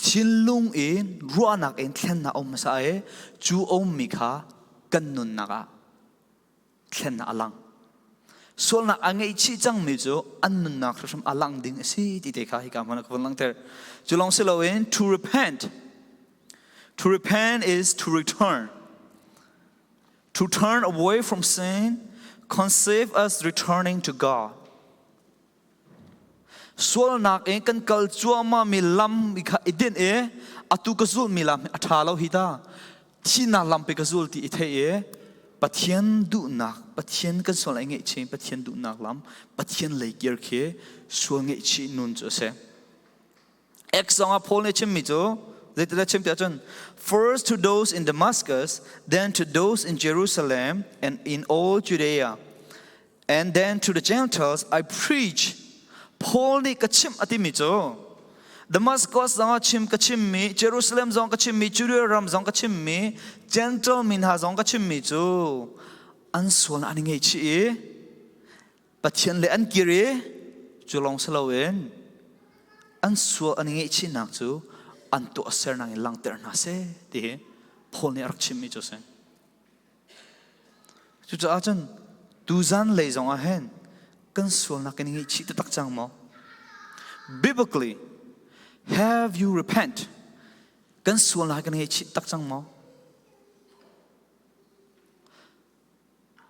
thin lung in ru anak in thlen na om sa chu om mi kha kan nun na ka thlen na alang sol na angai chi chang mi chu an nun na khram alang ding si ti te kha hi ka man ko lang ter chu long se lo in to repent is to return. To turn away from sin conceive us returning to God. Sol nak kan kal chuama mi lam mi kha idin atu ka zul mi lam athalo hita thina lam pe ka zul ti the pathian du nak pathian kan sol nge chi pathian du nak lam pathian le ger khe sol nge chi nun cho se exanga phol ne chim mi cho first to those in Damascus, then to those in Jerusalem and in all Judea, and then to the Gentiles I preach. Paul ni kachim atimicho. Damascus zong kachim kachim mi, Jerusalem zong kachim mi, Judea ram zong kachim mi, Gentile minha zong kachim mi cho. Ansol ani ngai chi pathian le an kiri chulong salawen. Ansol ani ngai chi nak chu antu aser nang lang ter na se ti Paul ni arak chim mi cho se chu cha chan tu zan le zong a hen kan sol na kan ngi chi ta tak chang mo biblically have you repent kan sol na kan ngi chi tak chang mo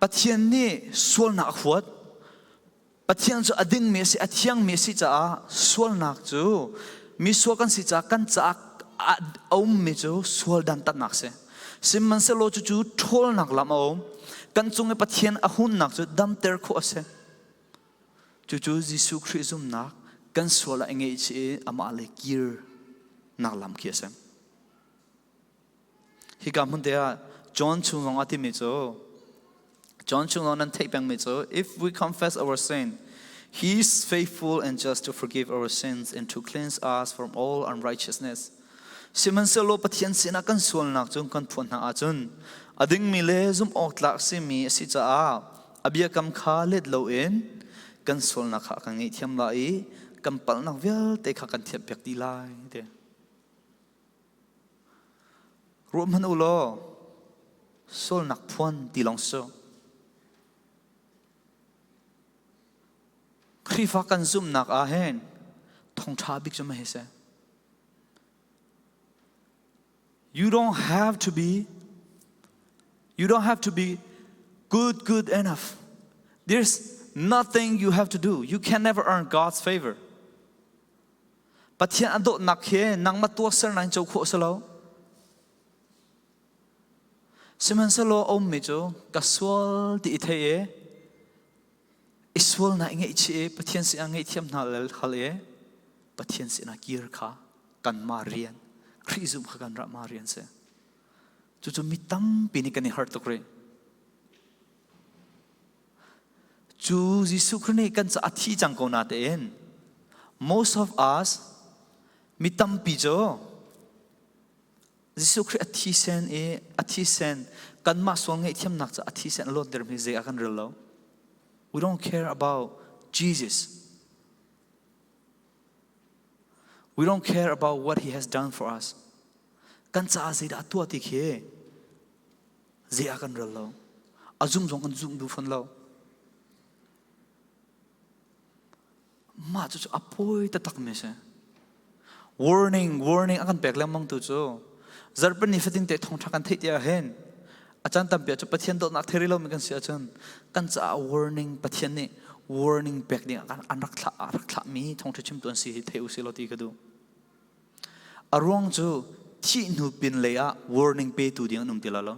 pathian ni sol na khwat pathian chu ading me si athiang me si cha sual nak chu mi sual kan si cha kan cha om me chu sual dan tat nak se sim man se lo chu chu thol nak lam om kan chung e pathian a hun nak chu dam ter kho ase chu chu Jesu Christ zum nak kan sual a ngei chi ama le kir nak lam khi ase hi kam hun dia John chung long ati me chu John chung long nan take bang me chu if we confess our sin he is faithful and just to forgive our sins and to cleanse us from all unrighteousness siman se lo pathian sina kan sual nak chung kan phon na a chun ading mi le zum ok tlak se mi si cha a abia kam kha let lo en kan sual na kha ka ngei thiam lai kam pal nak vel te kha kan thiap pek ti lai te ro man u lo sol nak phon ti long so khrifa kan zum nak a hen thong tha bik chuma he se you don't have to be good enough. There's nothing you have to do. You can never earn God's favor. Pathian ando nak he nang matua ser nang chau kho salo siman salo om me cho kaswal ti itheye iswal na ngai chi pathian si angai thiam na lal khale pathian si na kir kha kan marian khrizum khagan ra marian se chu mitam pini kani heart to kre chu Jesu Christ kan cha athi chang ko na te en most of us mitam pi jo Jesu Christ athi sen kan ma so ngai thiam nak cha athi sen lo der mi je akan relo we don't care about Jesus. We don't care about what he has done for us. Kan cha zai da tu ati khe zai akan relo azum jong kan zum du phon lo ma chu apoi ta tak me se warning akan pek lam mang tu chu zarpan ni fatin te thong thakan thei tia hen achan tam pe chu pathian do nak theri lo mi kan sia chan kan cha warning pathian ni warning pek ni akan arak thla mi thong thachim ton si theu si lo ti ka du arong chu thi nu pin le a warning pe tu ding num tilalo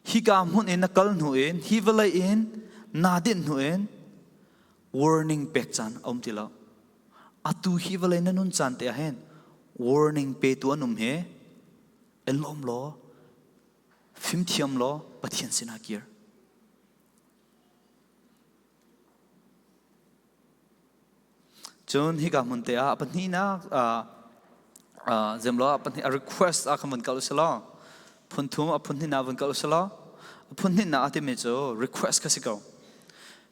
hi ka mun in kal nu in hi velai in nadin nu in warning pek chan om tilo atu hi velai na nun chan te hen warning pe tu anum he elom lo phim thiam lo pathian sina kier chon hi ka mun te a pani na zemlo pani a request a kamun kal sala phun thum a phun na van kal sala phun na ati me cho request ka sikau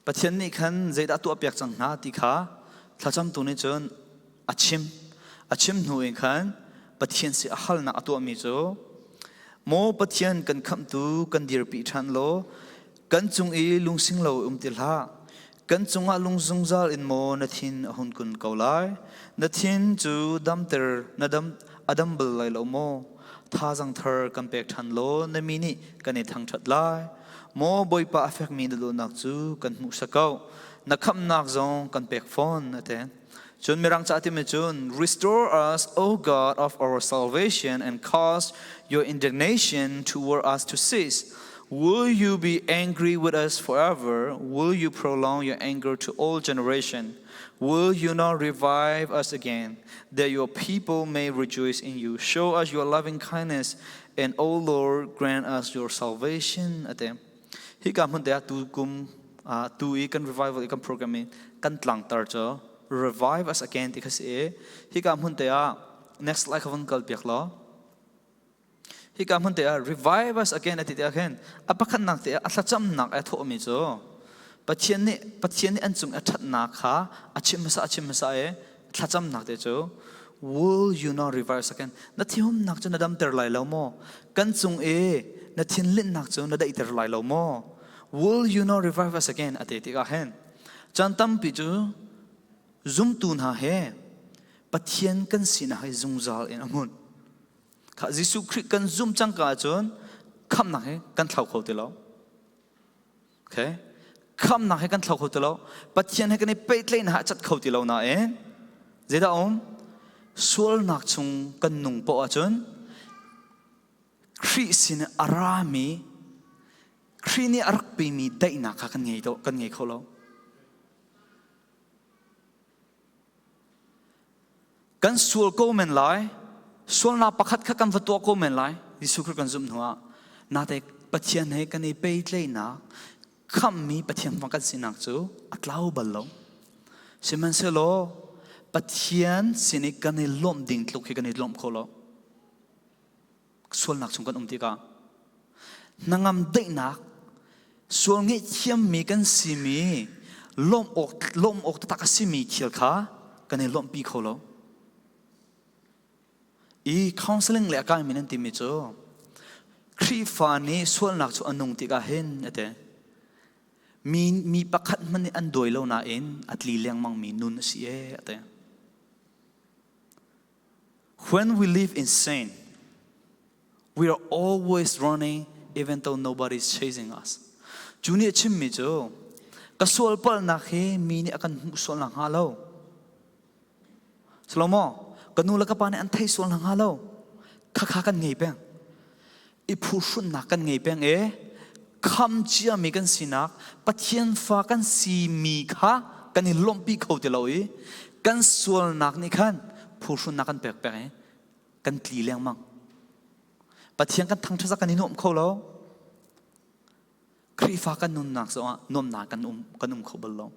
pathian ni khan zeida tu apyak chang na ti kha thlacham tu ne chon achim nu en khan pathian si ahal na atu mi cho mo pathian kan kham tu kan dir pi than lo kan chung e lungsing lo til ha kan chunga lungsung zal in mo na thin hun kun kaulai na thin chu dam ter na dam adam bel lai lo mo tha jang thar kan pek than lo na mi ni kan e thang that lai mo boy pa affect mi lo nak chu kan mu sakau na kham nak zong kan pek phone na te chun mirang cha ti me chun restore us O God of our salvation and cause your indignation toward us to cease. Will you be angry with us forever? Will you prolong your anger to all generation? Will you not revive us again, that your people may rejoice in you? Show us your loving kindness, and O Lord, grant us your salvation. Atem. Hi kam hun dia tu kum tu I kan revival I kan programming kan tlang tar cho revive us again because hi kam hun dia next like of kal piak lo hi kam hun dia revive us again ati dia khen apakhan nak te athacham nak a tho mi cho pathian ni an chung a that na kha achim sa e thlacham nak te cho will you not revive us again na thium nak cho na dam ter lai lo mo kan chung e na thin lin nak cho na dai ter lai lo mo will you not revive us again ati ti ka hen chan tam pi chu zum tu na he pathian kan sin hai zung zal in amun kha Jesu Christ kan zum chang ka chon kham na he kan thau khau te lo okay kham na he kan thlau khot lo pathian he kan pe tlein ha chat khot lo na en zeda sual nak chung kan nung po achun Khri sin arami Khri ni arak pe mi dai na kha kan ngei to kan ngei kholo kan sual ko men lai sual na pakhat kha kan vato ko men lai Jisu Christ kan zum nuwa na te pathian he kan pe tlein na kham mi pathian kan sinak chu atlau ballo siman se lo pathian sinik kan lom ding tluk hi kan lom kholo sual nak chung kan tika nangam dei nak sual nge thiam mi kan simi lom ok ta ka simi thil kha kan lom pi kholo I counseling le ka min ti mi chu Khri fa ni sual nak chu anung tika hen ate mi pakhat man an doi lo na in atli leng mang mi nun si e ate when we live in sin we are always running even though nobody is chasing us juni chim mi jo kasol pal na khe mi ni akan sol na halo slomo kanula ka pa ne an thai sol na halo kha kan ngei peng I phu shun na kan ngei peng e kham chia mi kan sinak pathian fa kan si mi kha kan ni lompi kho te loi kan sol nak ni khan phu shun na kan pek pek e kan tli leng mang pathian kan thang thasa kan inom kho lo Khri fa kan nun nak so nom na kan kho bal lo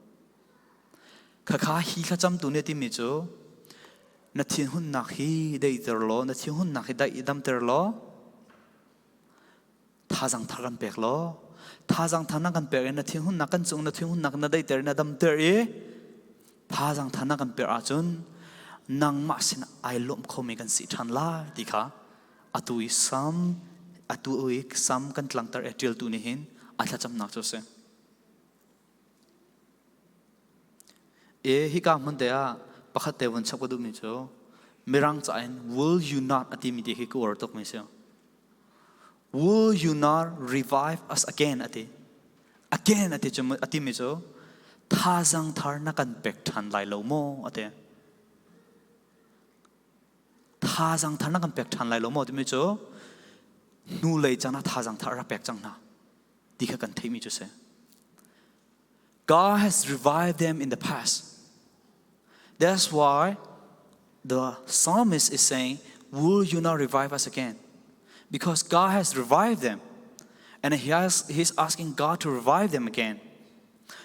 kha hi kha cham tu ne ti mi chu na thin hun nak hi dei ter lo na thin hun nak hi dai dam ter lo thajang tharan pek lo thajang thana kan pek na thin hun nak kan chung na thin hun nak na dai ter na dam ter e thajang thana kan per a chun nang ma sin ai lom kho me kan si than la ti kha atui sam kan tlang tar atil tu ni hin atha cham nak chu se e hi ka man te a pakhat te won chak du mi chu mirang chain will you not ati mi te hi ko or tok me se will you not revive us again ati chum ati mi chu thajang thar na kan pek than lai lo mo ate thajang thar na kan pek than lai lo mo ti mi chu nu lei chana thajang thar ra pek chang na ti kha kan thei mi chu se God has revived them in the past. That's why the psalmist is saying, will you not revive us again? Because God has revived them. And he's asking God to revive them again.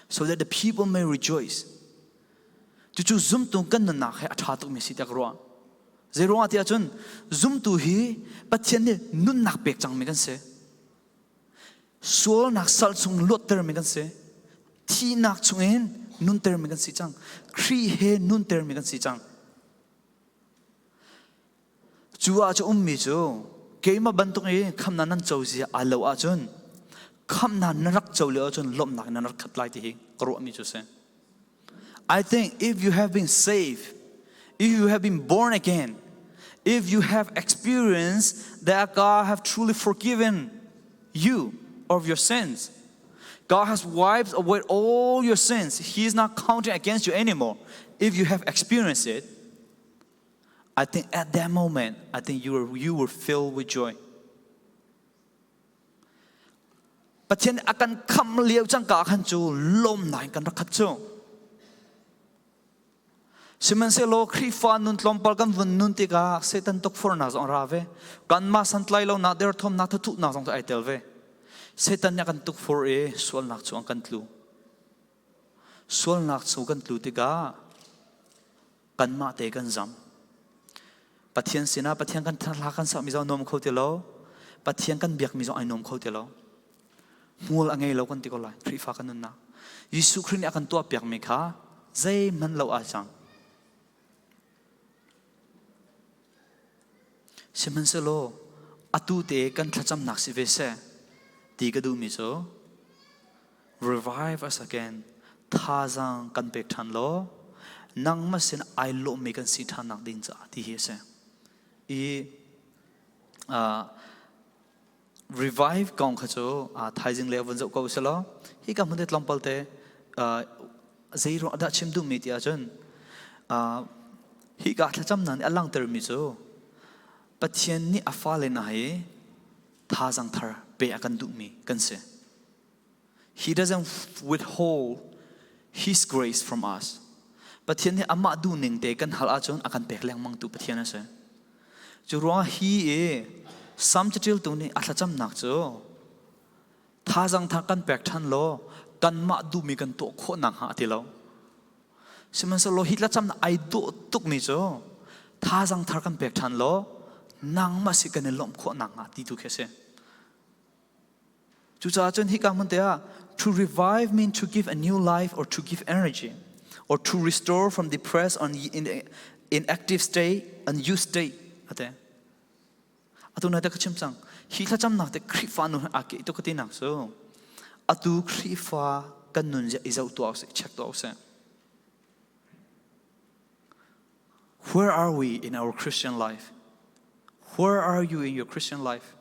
So that the people may rejoice. Chuchu zum tung kan na khe atha tuk mi si tak ro. Zero atia chun zum tu hi pathian ni nun nak pek chang mi kan se. Sual nak sal chung lot ter mi kan se. Thi nak chung en nun ter mi kan si chang. Khri he nun ter mi kan si chang. Chua chu mi chu ke ma bantuk e kham na nan chau ji a lo a chun kham na narak chau le a chun lom nak na nar khat lai ti hi kro mi chu se. I think if you have been saved, if you have been born again, if you have experienced that God have truly forgiven you of your sins, God has wiped away all your sins. He is not counting against you anymore. If you have experienced it, I think at that moment, I think you were filled with joy. Pathian akan kham lieu chang ka khan chu lom nai kan rakhat chu. Siman se lo khri fa nun tlom pal kan vun nun ti ka setan tok for na zong ra ve kan ma san tlai lo na der thom na thu na zong ai tel ve setan ya kan tok for e sual nak chu ang kan tlu sual nak chu kan tlu ti ka kan ma te kan zam pathian sina pathian kan thla kan sa mi zo nom kho ti lo pathian kan biak mi zo ai nom kho ti lo mul angai lo kan ti ko lai khri fa kan nun na Jisu Christ akan tua piak mi kha zai man lo a chang Siman se lo atu te kan thacham nak si ve se ti ka du mi so revive us again thajang kan pek than lo nang ma sin ai lo mi kan si than nak ding cha ti hi se revive kong khacho thai jing le von zo ko selo hi ka mun det lompal te zero da chim du mi ti a chon hi ka thacham nan alang ter mi chu pathian ni afale na he tha jang thar pe akan du mi kan se he doesn't withhold his grace from us pathian ni ama du ning te kan hal a chon akan pek leng mang tu pathian ase chu ro hi e sam chatil tu ni athacham nak chu tha jang tha kan pek than lo kan ma du mi kan to kho nang ha ti lo siman so lo hitla cham na ai do tuk mi chu tha jang thar kan pek than lo nang ma si kan lom kho nang ha ti tu khese chu cha chon hi ka mun te a to revive mean to give a new life or to give energy or to restore from depressed on in active state and used state ate atuna ta kachim sang hi tha cham nak te khri fa nu a ke to kati nak so atu khri fa kan nun ja izau to ase check to ase where are we in our Christian life where are you in your Christian life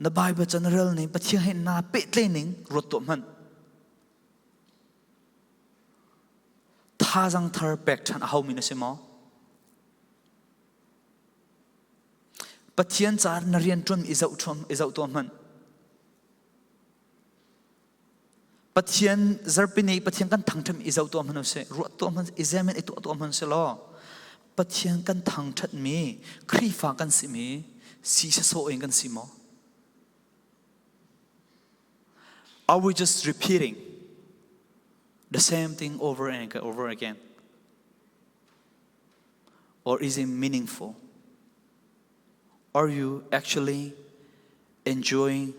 the Bible general ni pathian he na pe tle ning rot to man tha jang thar pek than a hau min se mo pathian char na rian tron izau to man pathian zarpini pathian kan thangtham izau to man se ro to man examine itu to man se lo pathian kan thang that mi khri fa kan si mi si sa so eng kan si mo are we just repeating the same thing over and over again or is it meaningful are you actually enjoying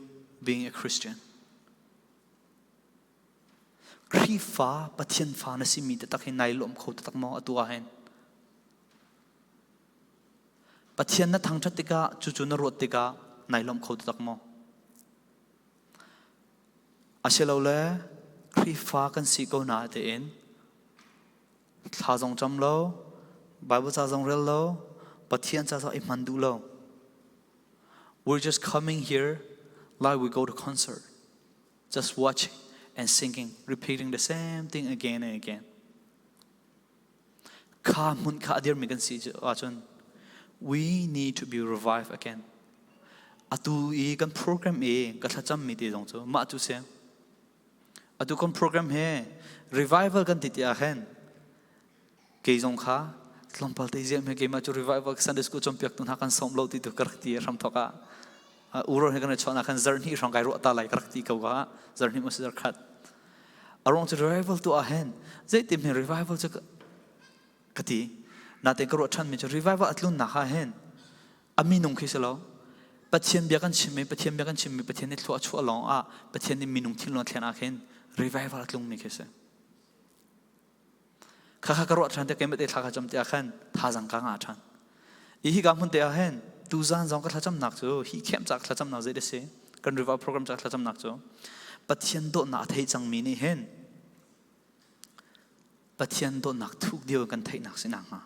being a Christian khri fa pathian fa na si mi ta tak nai lom kho ta tak mo atua hen pathian na thang thatika chu chu na rot tika nai lom kho ta tak mo aselo le khri fa kan si ko na te in tha jong cham lo bible cha jong rel lo pathian cha i mandu lo we're just coming here like we go to concert just watching and singing repeating the same thing again and again kha mun kha dir mi kan si achon we need to be revived again atu I kan program e ka thacham mi te jong chu ma chu se atu kon program he revival kan titia hen ke jong kha tlompal te je me ke ma chu revival Sunday school chom pek tun ha kan som lo ti tu karti ram thoka uro he kan chona kan journey rong kai ro ta lai karti ka wa journey mo sir khat arong to revival to a hen je tim he revival cha kati na te ka ro than me chu revival atlun na ha hen ami nong khisalo pathian bia kan chimi pathian ni thua chu along a pathian ni minung thil no thena khen revival atlung ni khese kha kha karo than te kemet e thakha cham te khan tha jang ka nga than I hi ga mun te a hen tu zan jong ka thacham nak chu hi khem chak thacham na je de se kan revival program chak thacham nak chu pathian do na thei chang mi ni hen pathian do nak thuk dio kan thei nak sinang ha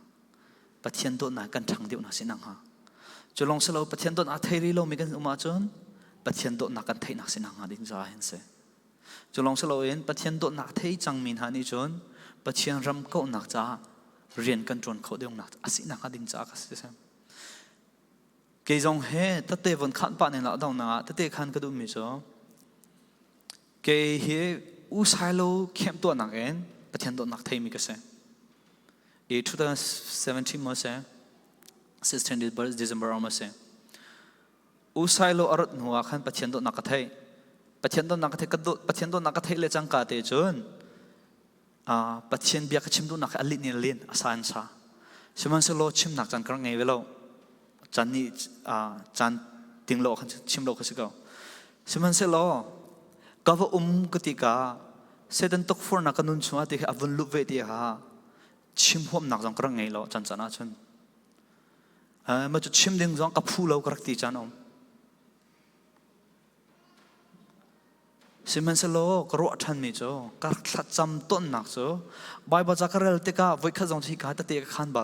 pathian do na kan thang dio na sinang ha cholong selo pathian do na thei ri lo mi kan uma chon pathian do na kan thei nak sinang ha ding za hen se cholong selo en pathian do na thei chang min ha ni chon pathian ram ko nak cha rian kan tron kho deong nak asina ka ding cha ka se sam ke jong he tate von khan pa ne la daw na tate khan ka du mi cho ke he u sai lo khem to nak en pathian do nak thei mi ka se e 2017 mo se 16 December mo se u sai lo arot nuwa khan pathian do nak ka thei pathian do nak ka thei ka do pathian do nak ka thei le chang ka te chon pathian bia ka chim do nak alit ni len asan sa siman se lo chim nak chan kar ngai velo chan ni chan ting lo khan chim lo khasi ka siman se lo ka va katika sedan tok for na kanun chua te avun lu ve ti ha chim hom nak jang kar ngai lo chan chana chun ma chu chim ding jang ka phu lo kar ti chan om siman se lo kro than mi cho ka thlat cham ton nak cho bible zakarel te ka voi kha jong thi ka ta te khan ba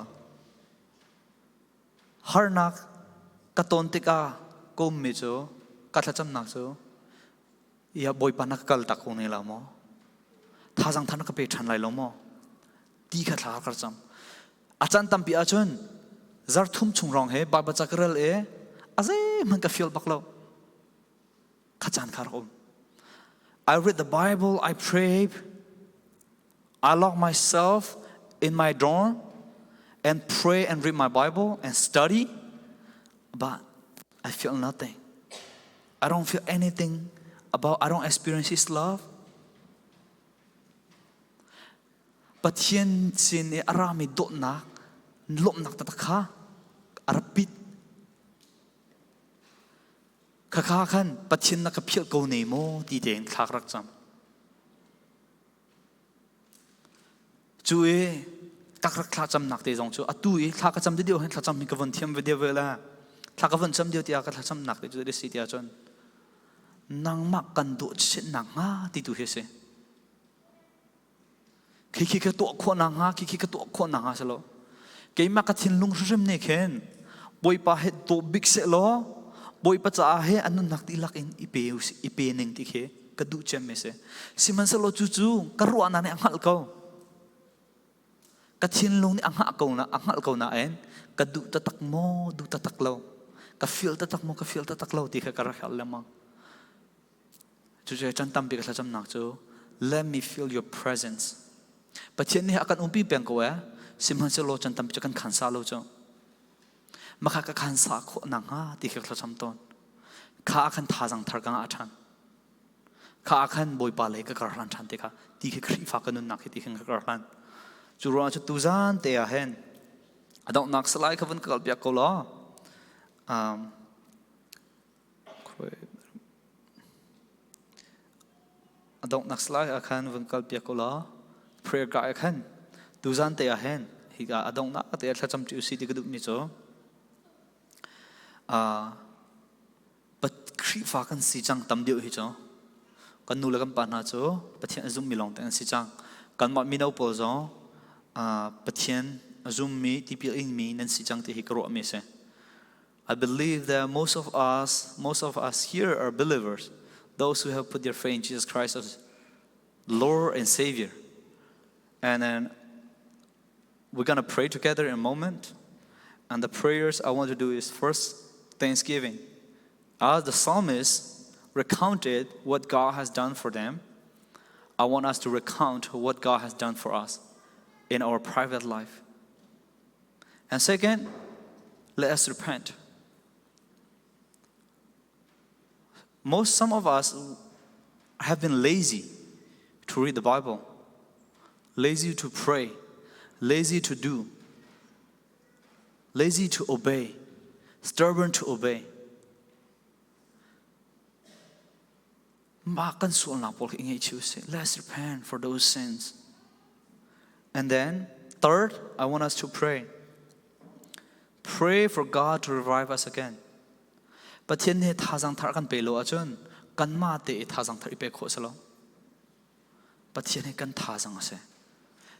har nak katon tika kom mi cho katlacham nak cho ya boy panak kal takung ni lamo thajang thana ka pe than lai lomo ti kha thla kar cham achan tam pi achun zar thum chung rong he ba ba chakral e aze man ka feel baklo khachan khar om I read the Bible, I pray, I lock myself in my dorm and pray and read my Bible and study, but I feel nothing. I don't feel anything I don't experience His love. But hien sin e arami dot nak, lom nak tatakha, arapit. Kakha kan pathin nak apil ko nei mo ti den thak rak cham chu e tak rak thla cham nak te jong chu atu e thla ka cham de dio hen thla cham mi ka von thiam ve de vela thla ka von cham dio tia ka thla cham nak te chu de si tia chon nang mak kan do che nang ha ti tu he se ki ka to kho nang ha ki ka to kho nang ha selo ke ma ka thin lung rim ne khen boi pa he to big se lo boy pa cha he anun nakti lakin ipe ning ti khe kadu chem me se siman sa lo chu chu karu ana ne angal ko ka thin lung ni angal ko na en kadu ta tak mo du ta tak lo ka feel ta tak mo ka feel ta tak lo ti kha kar khal lamang chu che chan tam bi ka cham nak chu let me feel your presence pathian ni akan umpi peng ko ya siman sa lo chan tam bi kan khan sa lo chu makaka khan sa kho nang ha ti khla cham ton kha khan thajang thar gang athan kha khan boy pa le ka kar han than te kha ti khe khri fa kanun nak ti kheng kar han chu ro chu tu zan te a hen adong nak salai khavan kal pya ko lo adong nak salai a khan van kal pya ko lo prayer ga a khan tu zan te a hen hi ga adong nak te thla cham chu si ti ka du mi cho but khri fa kan si chang tam dio hi cho kan nu la kan pa na cho pathian azum mi long tang si chang kan ma mi no po zo pathian azum mi ti pi in mi nan si chang te hi kro mi se I believe that most of us here are believers, those who have put their faith in Jesus Christ as Lord and Savior. And then we're going to pray together in a moment. And the prayers I want to do is first thanksgiving. As the psalmist recounted what God has done for them, I want us to recount what God has done for us in our private life. And second, let us repent. Some of us have been lazy to read the Bible, lazy to pray, lazy to do, lazy to obey, stubborn to obey. Let's repent for those sins. And then, third, I want us to pray. Pray for God to revive us again. But here ne thazang thar kan pelo achun kan ma te thazang thar ipe kho salo. But here ne kan thazang ase.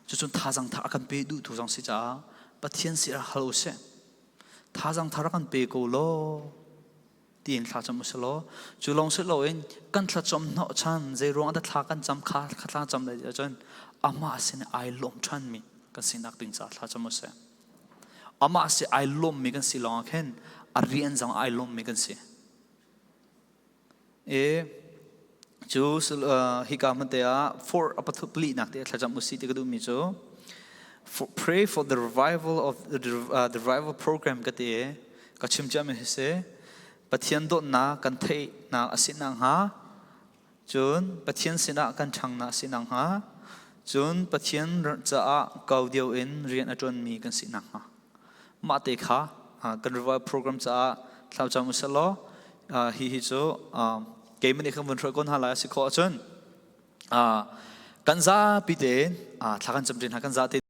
Chuchun thazang thar kan pe du thuzang si cha. But here si halo se. Thazang thar kan pe ko lo. Tin thla cham usalo. Chulong se lo en kan thla chom no chan je rong da thla kan cham kha thla cham le achun ama asin ai lom chan mi kan sinak ting cha thla cham use. Ama se ai lom mi kan si long khen arian jang ai lom mi kan si e chu hi ka man te a for apathu pli nak te thla jam usi te gadu mi chu pray for the revival of the revival program ka te ka chim jam he se pathian do na kan thei na asinang ha chun pathian sina kan thang na sinang ha chun pathian cha a kau dio in rian atron mi kan sinang ha ma te kha kan revival program cha thlau cham usalo hi chu ke mani kham von kon hala si kho chun kan za pi te thla kan cham rin ha kan za te